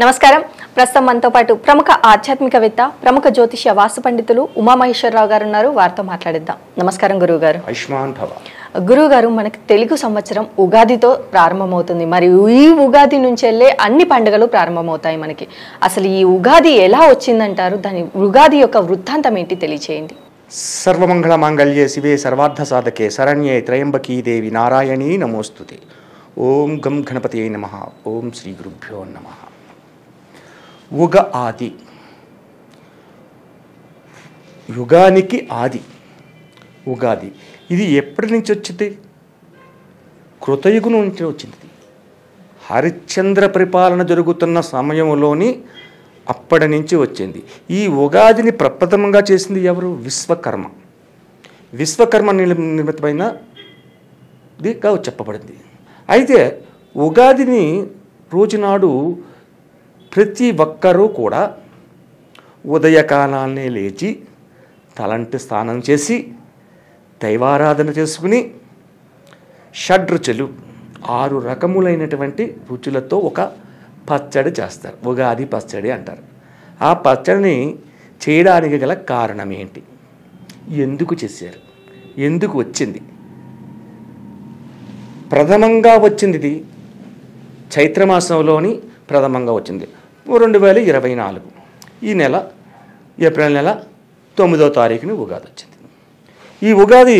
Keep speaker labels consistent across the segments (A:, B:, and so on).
A: నమస్కారం. ప్రస్తుతం మనతో పాటు ప్రముఖ ఆధ్యాత్మికవేత్త, ప్రముఖ జ్యోతిష్య వాస్తు పండితులు ఉమామహేశ్వరరావు గారు ఉన్నారు. వారితో మాట్లాడిద్దాం. నమస్కారం గురువు గారు.
B: ఆయుష్మాన్ భవ.
A: గురువు గారు, మనకి తెలుగు సంవత్సరం ఉగాదితో ప్రారంభమవుతుంది. మరి ఈ ఉగాది నుంచి వెళ్ళే అన్ని పండుగలు ప్రారంభమవుతాయి మనకి. అసలు ఈ ఉగాది ఎలా వచ్చిందంటారు? దాని ఉగాది యొక్క వృత్తాంతం ఏంటి తెలియచేయండి.
B: సర్వమంగళ మాంగళ్యే శివే సర్వార్థ సాధకే శరణ్యే త్రయంబకీ దేవి నారాయణీ నమోస్తుతే. ఓం గం గణపతియే నమః. ఓం శ్రీ గురుభ్యో నమః. ఆది, యుగానికి ఆది ఉగాది. ఇది ఎప్పటి నుంచి వచ్చింది? కృతయుగం నుంచి వచ్చింది. హరిశ్చంద్ర పరిపాలన జరుగుతున్న సమయంలోని అప్పటి నుంచి వచ్చింది. ఈ ఉగాదిని ప్రప్రథమంగా చేసింది ఎవరు? విశ్వకర్మ. విశ్వకర్మ నిర్మితమైనదిగా చెప్పబడింది. అయితే ఉగాదిని రోజునాడు ప్రతి ఒక్కరూ కూడా ఉదయకాలాన్నే లేచి తలంటి స్నానం చేసి దైవారాధన చేసుకుని షడ్రుచులు 6 రకములైనటువంటి రుచులతో ఒక పచ్చడి చేస్తారు. ఉగాది పచ్చడి అంటారు. ఆ పచ్చడిని చేయడానికి గల కారణం ఏంటి? ఎందుకు చేశారు? ఎందుకు వచ్చింది? ప్రథమంగా వచ్చింది ఇది చైత్రమాసంలోని ప్రథమంగా వచ్చింది 2024. ఈ నెల ఏప్రిల్ నెల 9వ తారీఖుని ఉగాది వచ్చింది. ఈ ఉగాది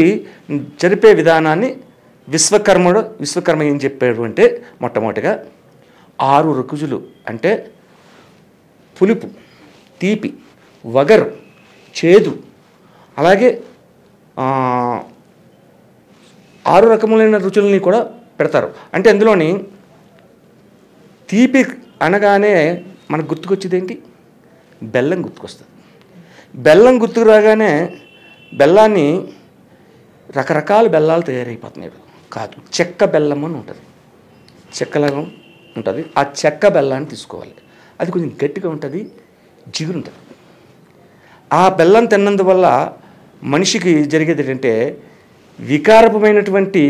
B: జరిపే విధానాన్ని విశ్వకర్మ ఏం చెప్పాడు అంటే, మొట్టమొదటిగా 6 రుచులు అంటే పులుపు, తీపి, వగరు, చేదు, అలాగే 6 రకములైన రుచులని కూడా పెడతారు. అంటే అందులోని తీపి అనగానే మనకు గుర్తుకొచ్చేది ఏంటి? బెల్లం గుర్తుకొస్తుంది. బెల్లం గుర్తుకు రాగానే బెల్లాన్ని రకరకాల బెల్లాలు తయారైపోతున్నాయి. కాదు, చెక్క బెల్లం అని ఉంటుంది. చెక్కలాగా ఉంటుంది. ఆ చెక్క బెల్లాన్ని తీసుకోవాలి. అది కొంచెం గట్టిగా ఉంటుంది, జిగురు ఉంటుంది. ఆ బెల్లం తిన్నందువల్ల మనిషికి జరిగేది ఏంటంటే, వికారపమైనటువంటి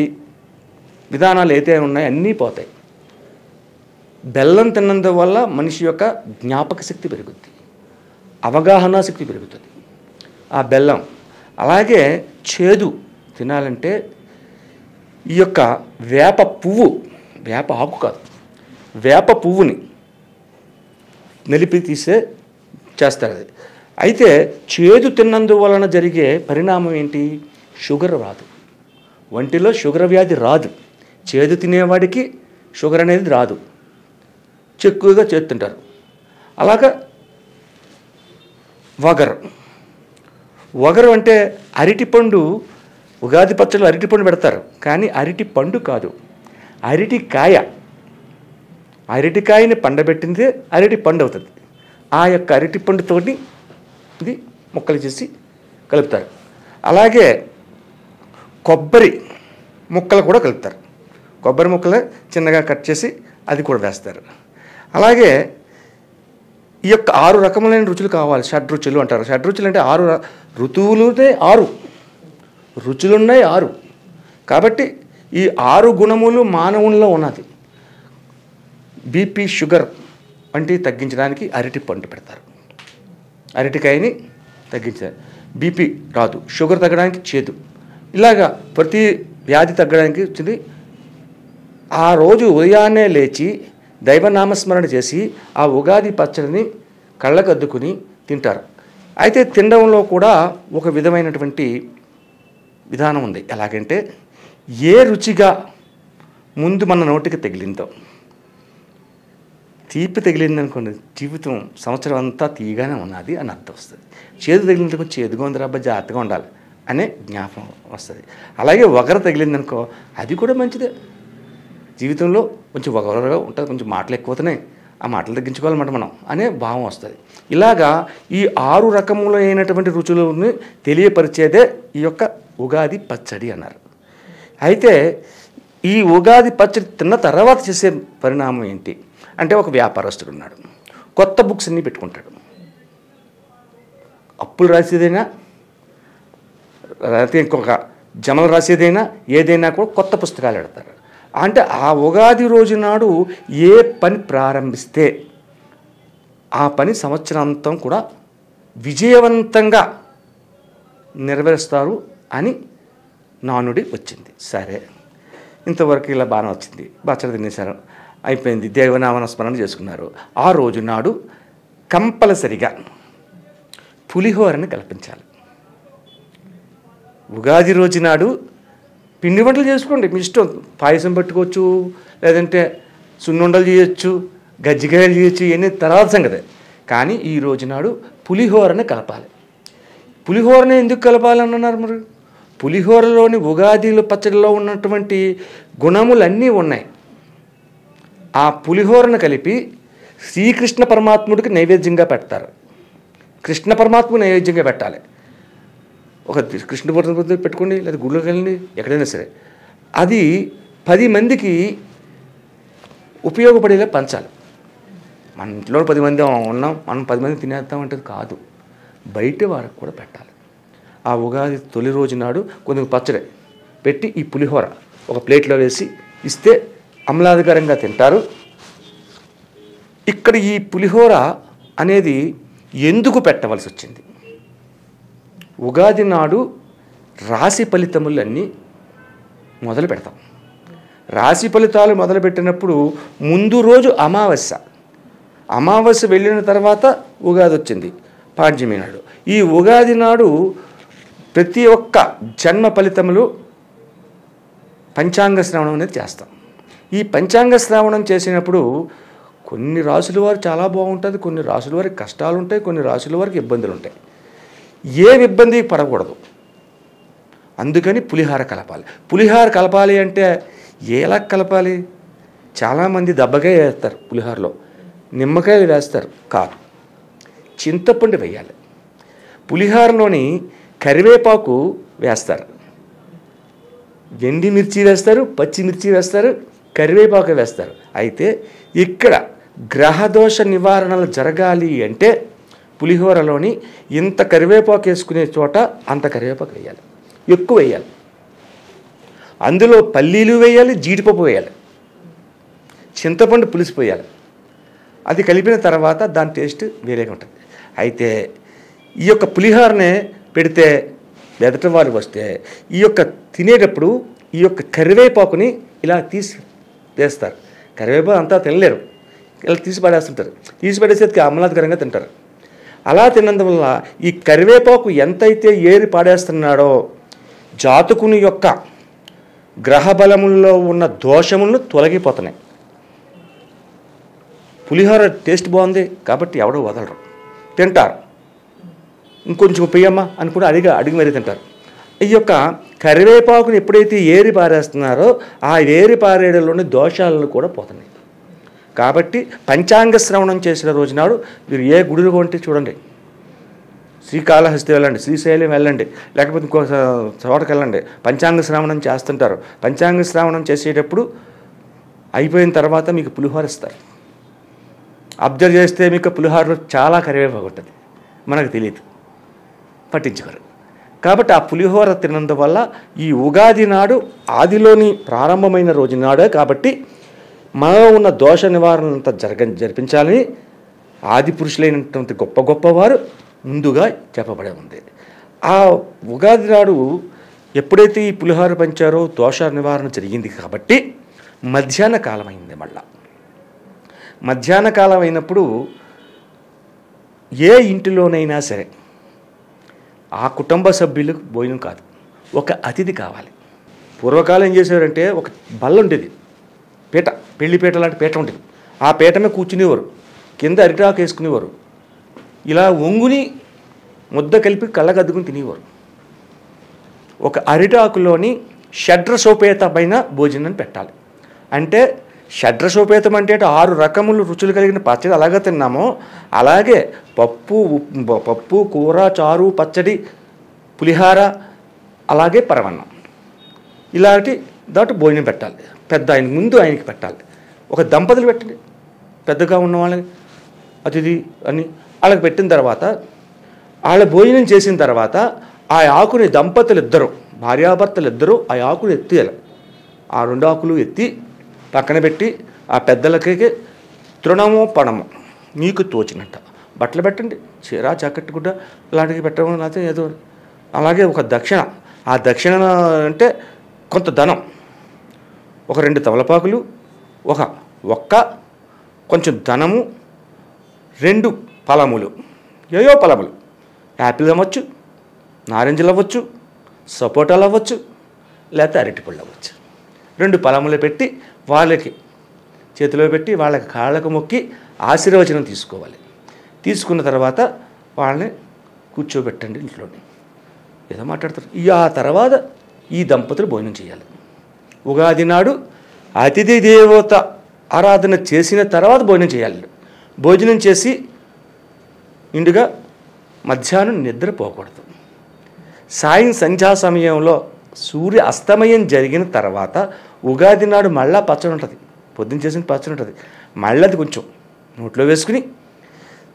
B: విధానాలు ఏదైతే ఉన్నాయో అన్నీ పోతాయి. బెల్లం తిన్నందువల్ల మనిషి యొక్క జ్ఞాపక శక్తి పెరుగుతుంది, అవగాహన శక్తి పెరుగుతుంది. ఆ బెల్లం అలాగే చేదు తినాలంటే ఈ యొక్క వేప పువ్వు, వేప ఆకు కాదు, వేప పువ్వుని నలిపి చేస్తారు అది. అయితే చేదు తిన్నందువలన జరిగే పరిణామం ఏంటి? షుగర్ రాదు, ఒంటిలో షుగర్ వ్యాధి రాదు. చేదు తినేవాడికి షుగర్ అనేది రాదు, చెక్కుగా చేస్తుంటారు. అలాగా వగరు అంటే అరటిపండు. ఉగాది పచ్చళ్ళు అరటిపండు పెడతారు, కానీ అరటి పండు కాదు, అరటికాయ. అరటికాయని పండబెట్టిందే అరటి పండు అవుతుంది. ఆ యొక్క అరటి పండుతోటి ఇది ముక్కలు చేసి కలుపుతారు. అలాగే కొబ్బరి ముక్కలు కూడా కలుపుతారు. కొబ్బరి ముక్కలు చిన్నగా కట్ చేసి అది కూడా వేస్తారు. అలాగే ఈ యొక్క 6 రకములైన రుచులు కావాలి. షడ్రుచులు అంటారు. షడ్రుచులు అంటే 6 ఋతువులునే 6 రుచులున్నాయి 6. కాబట్టి ఈ 6 గుణములు మానవుల్లో ఉన్నది. బీపీ, షుగర్ వంటివి తగ్గించడానికి అరటి పండు పెడతారు. అరటికాయని తగ్గించారు. బీపీ రాదు, షుగర్ తగ్గడానికి చేదు, ఇలాగా ప్రతి వ్యాధి తగ్గడానికి వచ్చింది. ఆ రోజు ఉదయాన్నే లేచి దైవనామస్మరణ చేసి ఆ ఉగాది పచ్చడిని కళ్ళకద్దుకుని తింటారు. అయితే తినడంలో కూడా ఒక విధమైనటువంటి విధానం ఉంది. ఎలాగంటే, ఏ రుచిగా ముందు మన నోటికి తగిలిందో, తీపి తగిలిందనుకోండి జీవితం సంవత్సరం అంతా తీయగానే ఉన్నది అని అర్థం వస్తుంది. చేదు తగిలిందనుకో చేదుగా ఉంది రాబ్బా, జాగ్రత్తగా ఉండాలి అనే జ్ఞాపకం వస్తుంది. అలాగే వగర తగిలిందనుకో అది కూడా మంచిదే. జీవితంలో కొంచెం వగరగా ఉంటుంది, కొంచెం మాటలు ఎక్కువతున్నాయి, ఆ మాటలు తగ్గించుకోవాలన్నమాట మనం అనే భావం వస్తుంది. ఇలాగా ఈ 6 రకములైనటువంటి రుచులని తెలియపరిచేదే ఈ యొక్క ఉగాది పచ్చడి అన్నారు. అయితే ఈ ఉగాది పచ్చడి తిన్న తర్వాత చేసే పరిణామం ఏంటి అంటే, ఒక వ్యాపారస్తుడు ఉన్నాడు, కొత్త బుక్స్ అన్నీ పెట్టుకుంటాడు. అప్పులు రాసేదైనా, ఇంకొక జమలు రాసేదైనా, ఏదైనా కూడా కొత్త పుస్తకాలు పెడతారు. అంటే ఆ ఉగాది రోజు నాడు ఏ పని ప్రారంభిస్తే ఆ పని సంవత్సరాంతం కూడా విజయవంతంగా నెరవేరుస్తారు అని నానుడి వచ్చింది. సరే, ఇంతవరకు ఇలా బాగానే వచ్చింది. పచ్చడి తినేశారు, అయిపోయింది. దేవనామన స్మరణ చేసుకున్నారు. ఆ రోజు నాడు కంపల్సరిగా పులిహోరని కల్పించాలి. ఉగాది రోజు నాడు పిండి వంటలు చేసుకోండి, మీ ఇష్టం. పాయసం పెట్టుకోవచ్చు, లేదంటే సున్నుండలు చేయొచ్చు, గజ్జికాయలు చేయొచ్చు, ఇవన్నీ తర్వాత సంగతి. కానీ ఈ రోజు నాడు పులిహోరని కలపాలి. పులిహోరని ఎందుకు కలపాలన్నారు? మరి పులిహోరలోని ఉగాదిలో పచ్చడిలో ఉన్నటువంటి గుణములన్నీ ఉన్నాయి. ఆ పులిహోరను కలిపి శ్రీకృష్ణ పరమాత్ముడికి నైవేద్యంగా పెడతారు. కృష్ణ పరమాత్మ నైవేద్యంగా పెట్టాలి. ఒక కృష్ణ పరమాత్మ పెట్టుకోండి, లేదా గుళ్ళోకి వెళ్ళండి, ఎక్కడైనా సరే. అది 10 మందికి ఉపయోగపడేలా పంచాలి. మన ఇంట్లో 10 మంది ఉన్నాం, మనం 10 మంది తినేద్దామంటే కాదు, బయట వారికి కూడా పెట్టాలి. ఆ ఉగాది తొలి రోజు నాడు కొంచెం పచ్చడి పెట్టి ఈ పులిహోర ఒక ప్లేట్లో వేసి ఇస్తే ఆహ్లాదకరంగా తింటారు. ఇక్కడ ఈ పులిహోర అనేది ఎందుకు పెట్టవలసి వచ్చింది? ఉగాది నాడు రాశి ఫలితములన్నీ మొదలు పెడతాం. రాశి ఫలితాలు మొదలుపెట్టినప్పుడు ముందు రోజు అమావాస్య. అమావాస్య వెళ్ళిన తర్వాత ఉగాది వచ్చింది, పాడ్యమి నాడు. ఈ ఉగాది నాడు ప్రతి ఒక్క జన్మ ఫలితములు పంచాంగ శ్రవణం అనేది చేస్తాం. ఈ పంచాంగ శ్రవణం చేసినప్పుడు కొన్ని రాసుల వారు చాలా బాగుంటుంది, కొన్ని రాసుల వారికి కష్టాలు ఉంటాయి, కొన్ని రాసుల వారికి ఇబ్బందులు ఉంటాయి. ఏ ఇబ్బంది పడకూడదు. అందుకని పులిహార కలపాలి. పులిహార కలపాలి అంటే ఎలా కలపాలి? చాలామంది దబ్బకాయ వేస్తారు పులిహారలో, నిమ్మకాయలు వేస్తారు. కాదు, చింతపండు వేయాలి. పులిహారలోని కరివేపాకు వేస్తారు, ఎండిమిర్చి వేస్తారు, పచ్చిమిర్చి వేస్తారు, కరివేపాకు వేస్తారు. అయితే ఇక్కడ గ్రహదోష నివారణలు జరగాలి అంటే పులిహోరలోని ఇంత కరివేపాకు వేసుకునే చోట అంత కరివేపాకు వేయాలి, ఎక్కువ వేయాలి. అందులో పల్లీలు వేయాలి, జీడిపప్పు వేయాలి, చింతపండు పులుసు పోయాలి. అది కలిపిన తర్వాత దాని టేస్ట్ వేరేగా ఉంటుంది. అయితే ఈ యొక్క పులిహోరనే పెడితే ఎదుటి వారు వస్తే ఈ యొక్క తినేటప్పుడు ఈ యొక్క కరివేపాకుని ఇలా తీసి వేస్తారు. కరివేపాకు అంతా తినలేరు, ఇలా తీసి పడేస్తుంటారు. తీసి పడేసేది ఆహ్లాదకరంగా తింటారు. అలా తిన్నందువల్ల ఈ కరివేపాకు ఎంతైతే ఏరి పాడేస్తున్నాడో జాతకుని యొక్క గ్రహబలముల్లో ఉన్న దోషములను తొలగిపోతున్నాయి. పులిహోర టేస్ట్ బాగుంది కాబట్టి ఎవడో వదలరు, తింటారు. ఇంకొంచెం పెయ్యమ్మా అని కూడా అడిగి మరీ తింటారు. ఈ యొక్క కరివేపాకుని ఎప్పుడైతే ఏరి పారేస్తున్నారో ఆ ఏరి పారేయడంలోని దోషాలను కూడా పోతున్నాయి. కాబట్టి పంచాంగ శ్రవణం చేసిన రోజునాడు మీరు ఏ గుడిలో కొంటే చూడండి, శ్రీకాళహస్తి వెళ్ళండి, శ్రీశైలం వెళ్ళండి, లేకపోతే ఇంకో చోటకి వెళ్ళండి, పంచాంగ శ్రవణం చేస్తుంటారు. పంచాంగ శ్రవణం చేసేటప్పుడు అయిపోయిన తర్వాత మీకు పులిహోర ఇస్తారు. అబ్జర్వ్ చేస్తే మీకు పులిహోరలో చాలా కరివేపాకు ఉంటుంది, మనకు తెలియదు, పట్టించుకోరు. కాబట్టి ఆ పులిహోర తిన్నందువల్ల ఈ ఉగాది నాడు ఆదిలోని ప్రారంభమైన రోజు నాడే కాబట్టి మనలో ఉన్న దోష నివారణంతా జరిపించాలని ఆది పురుషులైనటువంటి గొప్ప గొప్పవారు ముందుగా చెప్పబడే ఉంది. ఆ ఉగాది నాడు ఎప్పుడైతే ఈ పులిహోర పంచారో దోష నివారణ జరిగింది కాబట్టి మధ్యాహ్న కాలం అయింది. మళ్ళా మధ్యాహ్న కాలం అయినప్పుడు ఏ ఇంటిలోనైనా సరే ఆ కుటుంబ సభ్యులకు భోజనం కాదు, ఒక అతిథి కావాలి. పూర్వకాలం ఏం చేసేవారంటే ఒక బల్ల ఉండేది, పీట, పెళ్లిపీట లాంటి పీట ఉండేది. ఆ పీట మీద కూర్చునేవారు, కింద అరిటాకు వేసుకునేవారు, ఇలా ఒంగుని ముద్ద కలిపి కళ్ళగద్దుకుని తినేవారు. ఒక అరిటాకులోని షడ్రసోపేతమైన భోజనం పెట్టాలి. అంటే షడ్రసోపేతం అంటే 6 రకములు రుచులు కలిగిన పచ్చడి అలాగే తిన్నామో అలాగే పప్పు, కూర, చారు, పచ్చడి, పులిహార, అలాగే పరవన్నం, ఇలాంటి దాంట్లో భోజనం పెట్టాలి. పెద్ద ఆయన ముందు ఆయనకి పెట్టాలి. ఒక దంపతులు పెట్టండి, పెద్దగా ఉన్న వాళ్ళని అతిథి అని వాళ్ళకి పెట్టిన తర్వాత వాళ్ళ భోజనం చేసిన తర్వాత ఆ ఆకుని దంపతులు ఇద్దరు, భార్యాభర్తలు ఇద్దరు ఆ ఆకుని ఎత్తియాలి. ఆ 2 ఆకులు ఎత్తి పక్కన పెట్టి ఆ పెద్దలకి తృణము పణము మీకు తోచినట్ట బట్టలు పెట్టండి, చీర జాకెట్ గుడ్డ ఇలాంటివి పెట్టడం, లేకపోతే ఏదో. అలాగే ఒక దక్షిణ, ఆ దక్షిణ అంటే కొంత ధనం, ఒక 2 తమలపాకులు, ఒక్క కొంచెం ధనము, 2 ఫలములు, ఏయో ఫలములు, యాపిల్ అవ్వచ్చు, నారింజలు అవ్వచ్చు, సపోటాలు అవ్వచ్చు, లేకపోతే అరటిపళ్ళు అవ్వచ్చు. 2 ఫలములు పెట్టి వాళ్ళకి చేతిలో పెట్టి వాళ్ళకి కాళ్ళకు మొక్కి ఆశీర్వచనం తీసుకోవాలి. తీసుకున్న తర్వాత వాళ్ళని కూర్చోబెట్టండి ఇంట్లోని, ఏదో మాట్లాడతారు. ఆ తర్వాత ఈ దంపతులు భోజనం చేయాలి. ఉగాది నాడు అతిథి దేవత ఆరాధన చేసిన తర్వాత భోజనం చేయాలి. భోజనం చేసి ఇండుగా మధ్యాహ్నం నిద్రపోకూడదు. సంధ్యా సమయంలో సూర్య అస్తమయం జరిగిన తర్వాత ఉగాది నాడు మళ్ళా పచ్చడి ఉంటుంది, పొద్దున్న చేసిన పచ్చడి ఉంటుంది. మళ్ళీ అది కొంచెం నోట్లో వేసుకుని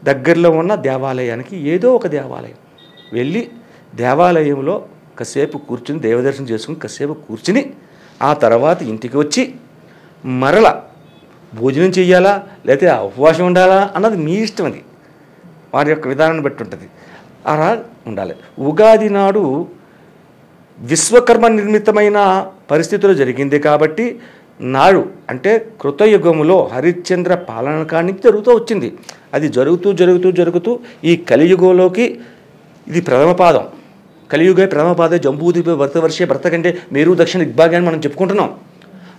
B: దగ్గరలో ఉన్న దేవాలయానికి, ఏదో ఒక దేవాలయం వెళ్ళి దేవాలయంలో కాసేపు కూర్చుని దేవదర్శనం చేసుకుని కాసేపు కూర్చుని ఆ తర్వాత ఇంటికి వచ్చి మరల భోజనం చేయాలా లేకపోతే ఉపవాసం ఉండాలా అన్నది మీ ఇష్టం. అది వారి యొక్క విధానాన్ని బట్టి ఉంటుంది. అలా ఉండాలి. ఉగాది నాడు విశ్వకర్మ నిర్మితమైన పరిస్థితులు జరిగింది కాబట్టి నాడు అంటే కృతయుగములో హరిశ్చంద్ర పాలన కాడి జరుగుతూ వచ్చింది. అది జరుగుతూ ఈ కలియుగంలోకి ఇది ప్రథమ పాదం. కలియుగే ప్రథమ పాదే జంబూద్వీప భరతవర్షే భరత కంటే మేరు దక్షిణ దిగ్భాగాన్ని మనం చెప్పుకుంటున్నాం.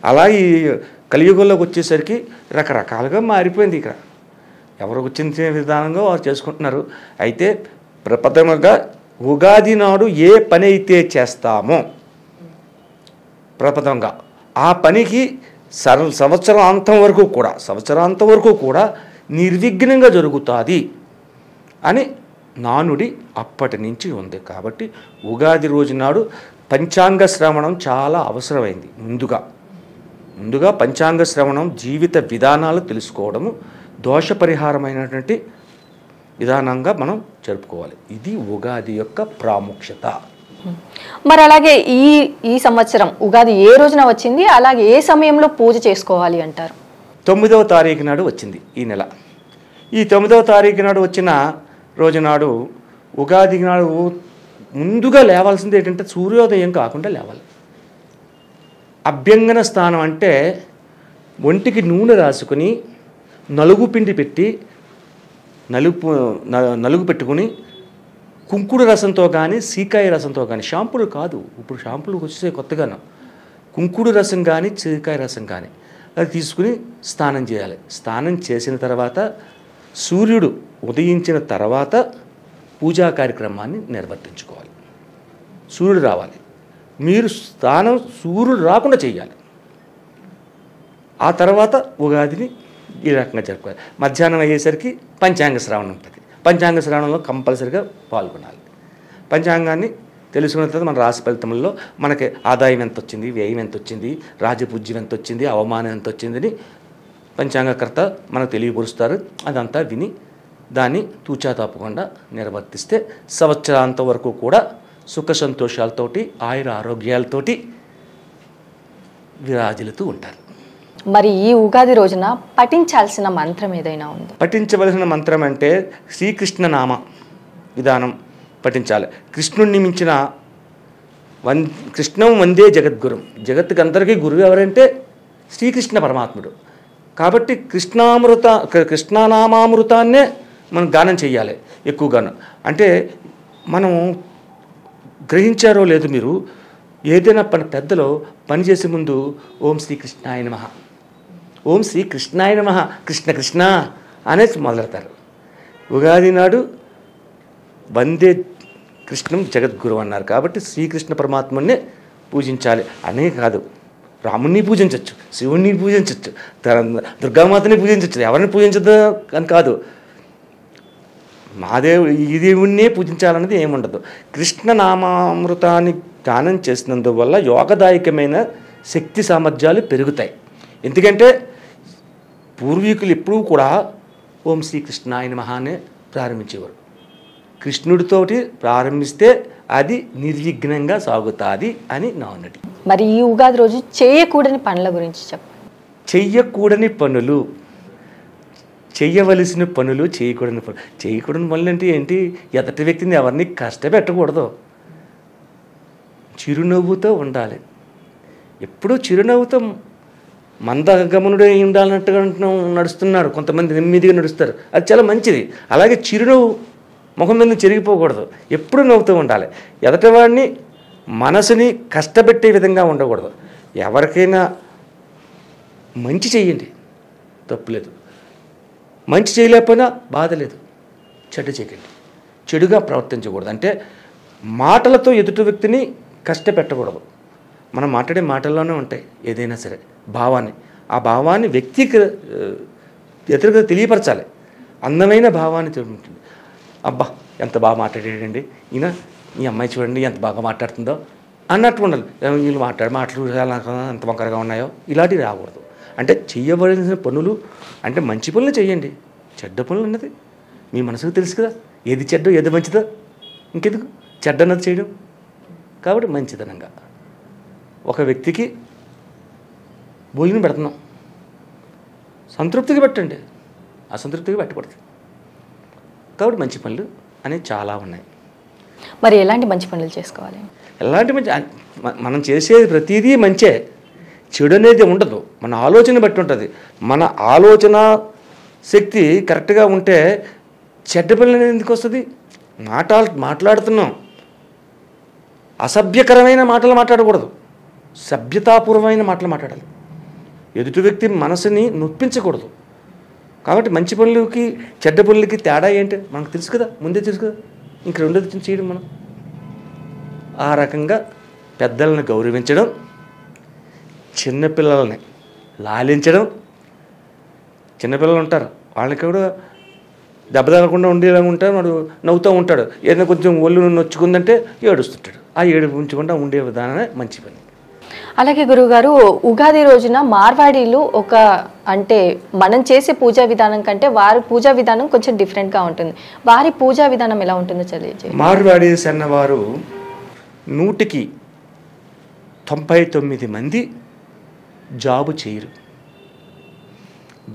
B: అలా ఈ కలియుగంలోకి వచ్చేసరికి రకరకాలుగా మారిపోయింది. ఇక్కడ ఎవరు వచ్చిన విధానంగా వారు చేసుకుంటున్నారు. అయితే ప్రప్రథమంగా ఉగాది నాడు ఏ పని అయితే చేస్తామో ప్రప్రథమంగా ఆ పనికి సంవత్సరాంతం వరకు కూడా నిర్విఘ్నంగా జరుగుతుంది అని నానుడి అప్పటి నుంచి ఉంది. కాబట్టి ఉగాది రోజు నాడు పంచాంగ శ్రవణం చాలా అవసరమైంది. ముందుగా పంచాంగ శ్రవణం, జీవిత విధానాలు తెలుసుకోవడము దోషపరిహారమైనటువంటి విధానంగా మనం జరుపుకోవాలి. ఇది ఉగాది యొక్క ప్రాముఖ్యత.
A: మరి అలాగే ఈ సంవత్సరం ఉగాది ఏ రోజున వచ్చింది, అలాగే ఏ సమయంలో పూజ చేసుకోవాలి అంటారు?
B: 9వ తారీఖు నాడు వచ్చింది ఈ నెల. ఈ 9వ తారీఖు నాడు వచ్చిన రోజు నాడు ఉగాది నాడు ముందుగా లేవాల్సింది ఏంటంటే సూర్యోదయం కాకుండా లేవాలి. అభ్యంగన స్నానం అంటే ఒంటికి నూనె రాసుకుని నలుగు పిండి పెట్టి నలుగు పెట్టుకుని కుంకుడు రసంతో కానీ సీకాయ రసంతో కానీ, షాంపూలు కాదు, ఇప్పుడు షాంపూలు వచ్చే కొత్తగాను, కుంకుడు రసం కానీ సీకాయ రసం కానీ అది తీసుకుని స్నానం చేయాలి. స్నానం చేసిన తర్వాత సూర్యుడు ఉదయించిన తర్వాత పూజా కార్యక్రమాన్ని నిర్వర్తించుకోవాలి. సూర్యుడు రావాలి, మీరు స్నానం సూర్యుడు రాకుండా చేయాలి. ఆ తర్వాత ఉగాదిని ఈ రకంగా జరుపుకోవాలి. మధ్యాహ్నం అయ్యేసరికి పంచాంగ శ్రవణం ఉంటుంది. పంచాంగ శ్రవణంలో కంపల్సరిగా పాల్గొనాలి. పంచాంగాన్ని తెలుసుకున్న తర్వాత మన రాశి ఫలితంలో మనకి ఆదాయం ఎంత వచ్చింది, వ్యయం ఎంత వచ్చింది, రాజపూజ్యం ఎంత వచ్చింది, అవమానం ఎంత వచ్చిందని పంచాంగకర్త మనకు తెలియపరుస్తారు. అదంతా విని దాన్ని తూచా తప్పకుండా నిర్వర్తిస్తే సంవత్సరాంతం వరకు కూడా సుఖ సంతోషాలతోటి ఆయుర ఆరోగ్యాలతోటి విరాజిల్లుతూ ఉంటారు.
A: మరి ఈ ఉగాది రోజున పఠించాల్సిన మంత్రం ఏదైనా ఉందా?
B: పఠించవలసిన మంత్రం అంటే శ్రీకృష్ణ నామ విధానం పఠించాలి. కృష్ణుణ్ణి మించిన కృష్ణం వందే జగద్గురం. జగత్తుకి అందరికీ గురువు ఎవరంటే శ్రీకృష్ణ పరమాత్ముడు. కాబట్టి కృష్ణనామామృతాన్నే మనం గానం చేయాలి ఎక్కువగాను. అంటే మనం గ్రహించారో లేదు, మీరు ఏదైనా పెద్దలో పనిచేసే ముందు ఓం శ్రీకృష్ణాయ నమః, ఓం శ్రీకృష్ణాయ నమః, కృష్ణ కృష్ణ అనేసి మొదలెడతారు. ఉగాది నాడు వందే కృష్ణం జగద్గురు అన్నారు. కాబట్టి శ్రీకృష్ణ పరమాత్మనే పూజించాలి అనే కాదు, రాముణ్ణి పూజించవచ్చు, శివుణ్ణి పూజించవచ్చు, దుర్గామాతని పూజించవచ్చు, ఎవరిని పూజించదు అని కాదు, ఈ దేవుణ్ణే పూజించాలన్నది ఏముండదు. కృష్ణ నామామృతాన్ని గానం చేసినందువల్ల యోగదాయకమైన శక్తి సామర్థ్యాలు పెరుగుతాయి. ఎందుకంటే పూర్వీకులు ఎప్పుడూ కూడా ఓం శ్రీకృష్ణాయ నమః అనే ప్రారంభించేవారు. కృష్ణుడితోటి ప్రారంభిస్తే అది నిర్విఘ్నంగా సాగుతుంది అని నా అన్నది.
A: మరి ఈ ఉగాది రోజు చేయకూడని పనుల గురించి చెప్పండి.
B: చెయ్యకూడని పనులు చెయ్యవలసిన పనులు చేయకూడని పనులు. చేయకూడని పనులు అంటే ఏంటి? ఎదటి వ్యక్తిని ఎవరిని కష్టపెట్టకూడదు, చిరునవ్వుతో ఉండాలి. ఎప్పుడూ చిరునవ్వుతో మందగమనుడే ఉండాలన్నట్టుగా నడుస్తున్నారు కొంతమంది, నెమ్మదిగా నడుస్తారు, అది చాలా మంచిది. అలాగే చిరునవ్వు ముఖం మీద చెరిగిపోకూడదు, ఎప్పుడూ నవ్వుతూ ఉండాలి. ఎదటివాడిని మనసుని కష్టపెట్టే విధంగా ఉండకూడదు. ఎవరికైనా మంచి చెయ్యండి, తప్పులేదు. మంచి చేయలేకపోయినా బాధ లేదు, చెడ్డ చేయకండి. చెడుగా ప్రవర్తించకూడదు, అంటే మాటలతో ఎదుటి వ్యక్తిని కష్టపెట్టకూడదు. మనం మాట్లాడే మాటల్లోనే ఉంటాయి ఏదైనా సరే భావాన్ని. ఆ భావాన్ని వ్యక్తికి ఎదురుగా తెలియపరచాలి. అందమైన భావాన్ని ఉంటుంది. అబ్బా ఎంత బాగా మాట్లాడాడండి ఈయన, ఈ అమ్మాయి చూడండి ఎంత బాగా మాట్లాడుతుందో అన్నట్టు ఉండాలి. వీళ్ళు మాటలు ఎంత వంకరగా ఉన్నాయో ఇలాంటివి రాకూడదు. అంటే చెయ్యవలసిన పనులు అంటే మంచి పనులు చేయండి, చెడ్డ పనులు అన్నది మీ మనసుకు తెలుసు కదా, ఏది చెడ్డో ఏది మంచిదో, ఇంకెందుకు చెడ్డ అన్నది చేయడం. కాబట్టి మంచిదనంగా ఒక వ్యక్తికి భోజనం పెడుతున్నాం, సంతృప్తిగా పెట్టండి, అసంతృప్తిగా పెట్టకూడదు. కాబట్టి మంచి పనులు అనేవి చాలా ఉన్నాయి.
A: మరి ఎలాంటి మంచి పనులు చేసుకోవాలి?
B: ఎలాంటి మంచి, మనం చేసేది ప్రతిదీ మంచే, చెడు అనేది ఉండదు. మన ఆలోచన బట్టి ఉంటుంది. మన ఆలోచన శక్తి కరెక్ట్గా ఉంటే చెడ్డ పనులు అనేది ఎందుకు వస్తుంది? మాట్లాడుతున్నాం, అసభ్యకరమైన మాటలు మాట్లాడకూడదు, సభ్యతాపూర్వమైన మాటలు మాట్లాడాలి. ఎదుటి వ్యక్తి మనసుని నొప్పించకూడదు. కాబట్టి మంచి పనులకి చెడ్డ పనులకి తేడా ఏంటి మనకు తెలుసు కదా, ముందే తెలుసు కదా, ఇంక రెండోది చేయడం మనం. ఆ రకంగా పెద్దలను గౌరవించడం, చిన్నపిల్లల్ని లాలించడం. చిన్నపిల్లలు ఉంటారు, వాళ్ళకి కూడా దెబ్బ తగలకుండా ఉండేలా ఉంటాడు, వాడు నవ్వుతూ ఉంటాడు. ఏదైనా కొంచెం ఒళ్ళు నొచ్చుకుందంటే ఏడుస్తుంటాడు. ఆ ఏడుపుంచకుండా ఉండే విధానమే మంచి పని.
A: అలాగే గురువుగారు, ఉగాది రోజున మార్వాడీలు అంటే మనం చేసే పూజా విధానం కంటే వారి పూజా విధానం కొంచెం డిఫరెంట్గా ఉంటుంది. వారి పూజా విధానం ఎలా ఉంటుందో తెలియజేయండి.
B: మార్వాడీస్ అన్నవారు 100కి 99 మంది జాబు చేయరు.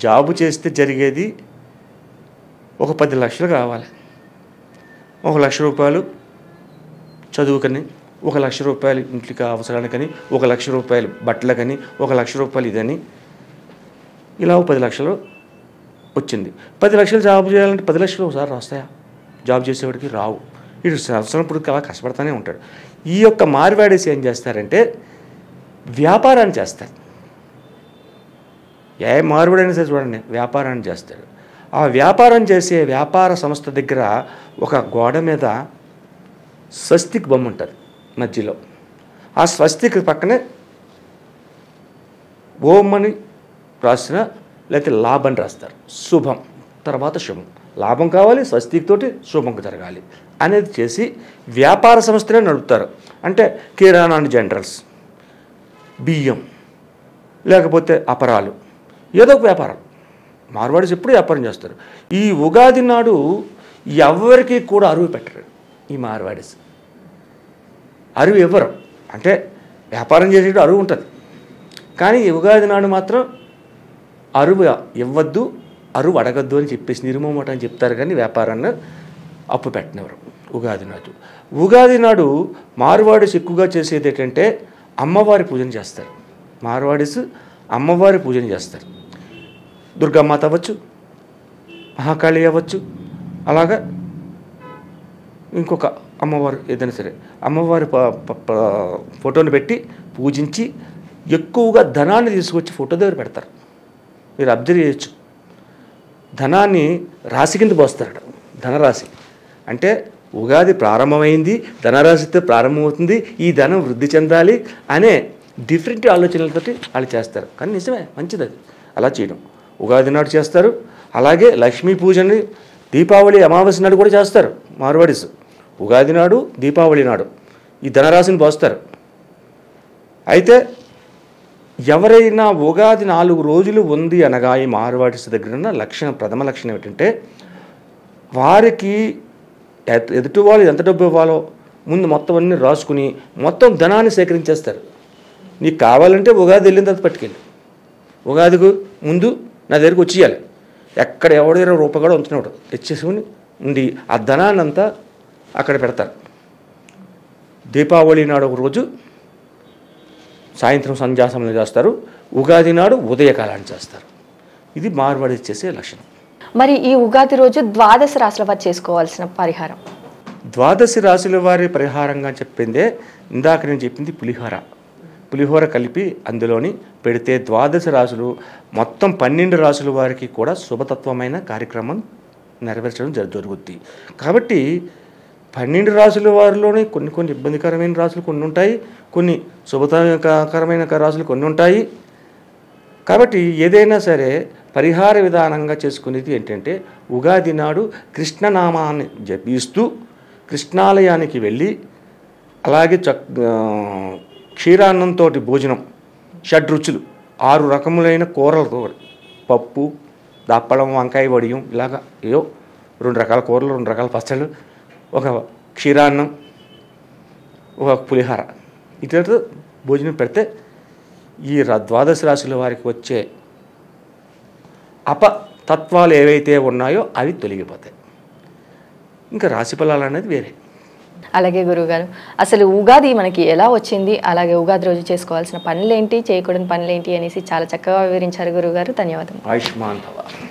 B: జాబు చేస్తే జరిగేది ఒక 10 లక్షలు కావాలి. 1 లక్ష రూపాయలు చదువుకని, 1 లక్ష రూపాయలు ఇంటికి అవసరానికని, 1 లక్ష రూపాయలు బట్టలకని, 1 లక్ష రూపాయలు ఇదని, ఇలా 10 లక్షలు వచ్చింది. 10 లక్షలు జాబ్ చేయాలంటే 10 లక్షలు ఒకసారి రాస్తాయా? జాబ్ చేసేవాడికి రావు. వీడు సంవత్సరం ఇప్పుడు అలా కష్టపడతానే ఉంటాడు. ఈ యొక్క మార్వాడీస్ ఏం చేస్తారంటే వ్యాపారాన్ని చేస్తారు. ఏ మార్వాడైనా సరే చూడండి, వ్యాపారాన్ని చేస్తాడు. ఆ వ్యాపారం చేసే వ్యాపార సంస్థ దగ్గర ఒక గోడ మీద స్వస్తిక్ బొమ్మ ఉంటుంది మధ్యలో. ఆ స్వస్తిక్ పక్కనే ఓం అని రాసిన, లేకపోతే లాభం రాస్తారు. శుభం తర్వాత శుభం, లాభం కావాలి, స్వస్తిక్ తోటి శుభం జరగాలి అనేది చేసి వ్యాపార సంస్థనే నడుపుతారు. అంటే కిరాణా అండ్ జనరల్స్, బియ్యం, లేకపోతే అపరాలు, ఏదో ఒక వ్యాపారం. మార్వాడీస్ ఎప్పుడు వ్యాపారం చేస్తారు. ఈ ఉగాది నాడు ఎవరికి కూడా అరువు పెట్టరు ఈ మార్వాడీస్. అరువు ఇవ్వరు, అంటే వ్యాపారం చేసేటప్పుడు అరువు ఉంటుంది, కానీ ఈ ఉగాది నాడు మాత్రం అరువు ఇవ్వద్దు, అరువు అడగద్దు అని చెప్పేసి నిర్మోమట అని చెప్తారు. కానీ వ్యాపారాన్ని అప్పు పెట్టినవారు ఉగాది నాడు. ఉగాది నాడు మార్వాడీస్ ఎక్కువగా చేసేది ఏంటంటే అమ్మవారి పూజన చేస్తారు. మార్వాడీస్ అమ్మవారి పూజన చేస్తారు. దుర్గామాత అవ్వచ్చు, మహాకాళి అవ్వచ్చు, అలాగా ఇంకొక అమ్మవారు ఏదైనా సరే అమ్మవారి ఫోటోని పెట్టి పూజించి ఎక్కువగా ధనాన్ని తీసుకొచ్చి ఫోటో దగ్గర పెడతారు. మీరు అబ్జర్వ్ చేయొచ్చు, ధనాన్ని రాశి కింద పోస్తారట. ధనరాశి అంటే ఉగాది ప్రారంభమైంది, ధనరాశితో ప్రారంభమవుతుంది, ఈ ధనం వృద్ధి చెందాలి అనే డిఫరెంట్ ఆలోచనలతోటి వాళ్ళు చేస్తారు. కానీ నిజమే, మంచిది అది అలా చేయడం. ఉగాది నాడు చేస్తారు. అలాగే లక్ష్మీ పూజని దీపావళి అమావాస్య నాడు కూడా చేస్తారు మార్వాడీస్. ఉగాది నాడు, దీపావళి నాడు ఈ ధనరాశిని పోస్తారు. అయితే ఎవరైనా ఉగాది 4 రోజులు ఉంది అనగా ఈ మార్వాడీస్ దగ్గర ఉన్న లక్షణం, ప్రథమ లక్షణం ఏంటంటే వారికి ఎదుటి వాళ్ళు ఎంత డబ్బు ఇవ్వాలో ముందు మొత్తం అన్నీ రాసుకుని మొత్తం ధనాన్ని సేకరించేస్తారు. నీకు కావాలంటే ఉగాది వెళ్ళిన తర్వాత పట్టుకెళ్ళి, ఉగాదికి ముందు నా దగ్గరికి వచ్చేయాలి. ఎక్కడ ఎవడో రూపాయి కూడా ఉంచినవాడు తెచ్చేసుకుని ఉండి ఆ ధనాన్ని అంతా అక్కడ పెడతారు. దీపావళి నాడు ఒక రోజు సాయంత్రం సంధ్యాసమయం చేస్తారు, ఉగాది నాడు ఉదయకాలాన్ని చేస్తారు. ఇది మార్వాడి చేసే లక్షణం.
A: మరి ఈ ఉగాది రోజు ద్వాదశ రాశుల వారు చేసుకోవాల్సిన పరిహారం?
B: ద్వాదశ రాశుల వారి పరిహారంగా చెప్పిందే ఇందాక నేను చెప్పింది పులిహోర కలిపి అందులోని పెడితే ద్వాదశ రాశులు మొత్తం 12 రాశుల వారికి కూడా శుభతత్వమైన కార్యక్రమం నెరవేర్చడం జరుగుద్ది. కాబట్టి 12 రాశుల వారిలోనే కొన్ని ఇబ్బందికరమైన రాశులు కొన్ని ఉంటాయి, కొన్ని శుభకరమైన రాశులు కొన్ని ఉంటాయి. కాబట్టి ఏదైనా సరే పరిహార విధానంగా చేసుకునేది ఏంటంటే ఉగాది నాడు కృష్ణనామాన్ని జపిస్తూ కృష్ణాలయానికి వెళ్ళి అలాగే క్షీరాన్నంతో భోజనం, 6 రుచులు 6 రకములైన కూరలతో పప్పు, దప్పడం, వంకాయ వడియం, ఇలాగా ఏదో 2 రకాల కూరలు, 2 రకాల పచ్చళ్ళు, ఒక క్షీరాన్నం, ఒక పులిహార ఇట్లా భోజనం పెడితే ఈ ద్వాదశ రాశుల వారికి వచ్చే అపతత్వాలు ఏవైతే ఉన్నాయో అవి తొలగిపోతాయి. ఇంకా రాశి ఫలాలు అనేది వేరే.
A: అలాగే గురువుగారు, అసలు ఉగాది మనకి ఎలా వచ్చింది, అలాగే ఉగాది రోజు చేసుకోవాల్సిన పనులేంటి, చేయకూడని పనులేంటి అనేసి చాలా చక్కగా వివరించారు గురువుగారు. ధన్యవాదాలు.
B: ఆయుష్మాన్ భవ.